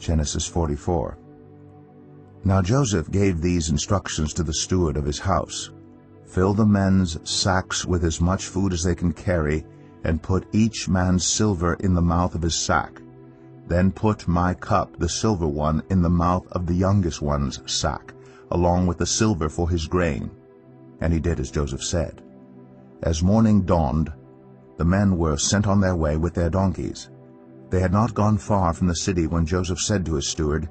Genesis 44. Now Joseph gave these instructions to the steward of his house. Fill the men's sacks with as much food as they can carry, and put each man's silver in the mouth of his sack. Then put my cup, the silver one, in the mouth of the youngest one's sack, along with the silver for his grain. And he did as Joseph said. As morning dawned, the men were sent on their way with their donkeys. They had not gone far from the city when Joseph said to his steward,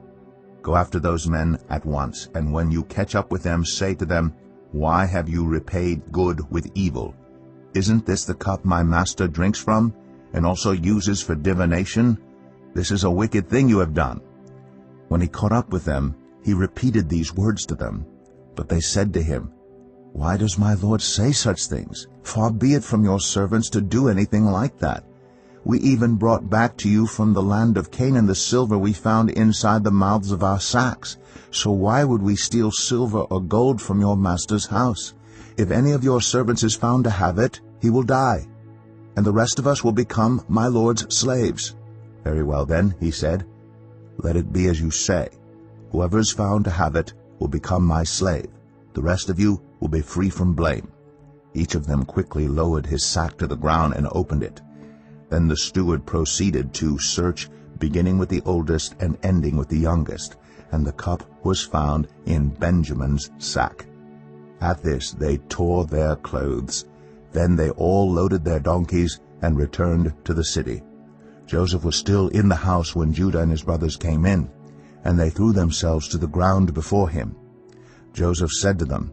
Go after those men at once, and when you catch up with them, say to them, Why have you repaid good with evil? Isn't this the cup my master drinks from, and also uses for divination? This is a wicked thing you have done. When he caught up with them, he repeated these words to them. But they said to him, Why does my lord say such things? Far be it from your servants to do anything like that. We even brought back to you from the land of Canaan the silver we found inside the mouths of our sacks. So why would we steal silver or gold from your master's house? If any of your servants is found to have it, he will die, and the rest of us will become my lord's slaves. Very well then, he said, let it be as you say. Whoever is found to have it will become my slave. The rest of you will be free from blame. Each of them quickly lowered his sack to the ground and opened it. Then the steward proceeded to search, beginning with the oldest and ending with the youngest, and the cup was found in Benjamin's sack. At this they tore their clothes. Then they all loaded their donkeys and returned to the city. Joseph was still in the house when Judah and his brothers came in, and they threw themselves to the ground before him. Joseph said to them,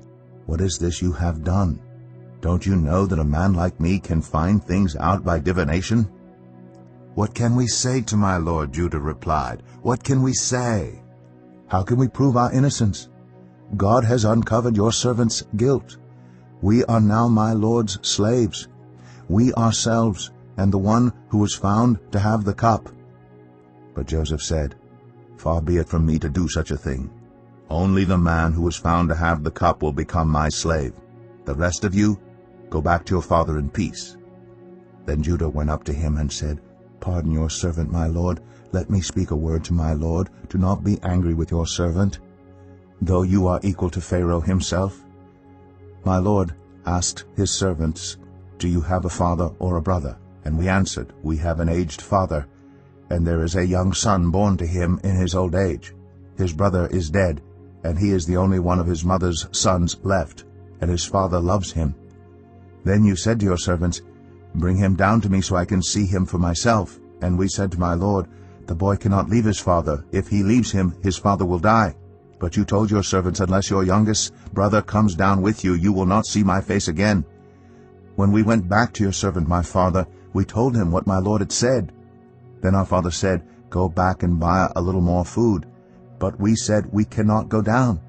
What is this you have done? Don't you know that a man like me can find things out by divination? What can we say to my lord? Judah replied. What can we say? How can we prove our innocence? God has uncovered your servant's guilt. We are now my lord's slaves, we ourselves, and the one who was found to have the cup. But Joseph said, Far be it from me to do such a thing. Only the man who was found to have the cup will become my slave. The rest of you, go back to your father in peace. Then Judah went up to him and said, Pardon your servant, my lord. Let me speak a word to my lord. Do not be angry with your servant, though you are equal to Pharaoh himself. My lord asked his servants, Do you have a father or a brother? And we answered, We have an aged father, and there is a young son born to him in his old age. His brother is dead, and he is the only one of his mother's sons left, and his father loves him. Then you said to your servants, Bring him down to me so I can see him for myself. And we said to my lord, The boy cannot leave his father. If he leaves him, his father will die. But you told your servants, Unless your youngest brother comes down with you, you will not see my face again. When we went back to your servant my father, we told him what my lord had said. Then our father said, Go back and buy a little more food. But we said, We cannot go down.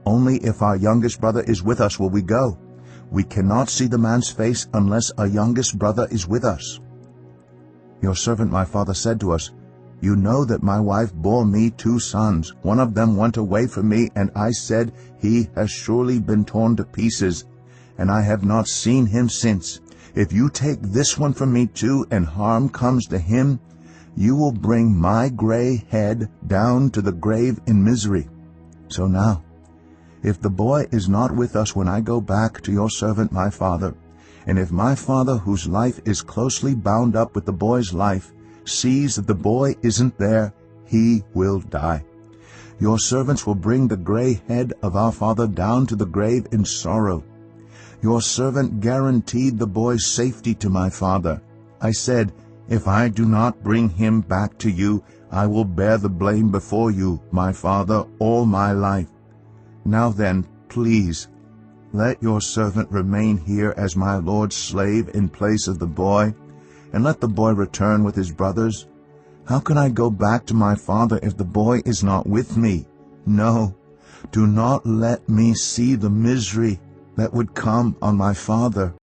Only if our youngest brother is with us will we go. We cannot see the man's face unless our youngest brother is with us. Your servant my father said to us, You know that my wife bore me 2 sons. One of them went away from me, and I said, He has surely been torn to pieces, and I have not seen him since. If you take this one from me too, and harm comes to him, you will bring my gray head down to the grave in misery. So now, if the boy is not with us when I go back to your servant my father, and if my father, whose life is closely bound up with the boy's life, sees that the boy isn't there, he will die. Your servants will bring the gray head of our father down to the grave in sorrow. Your servant guaranteed the boy's safety to my father. I said, If I do not bring him back to you, I will bear the blame before you, my father, all my life. Now then, please, let your servant remain here as my lord's slave in place of the boy, and let the boy return with his brothers. How can I go back to my father if the boy is not with me? No, do not let me see the misery that would come on my father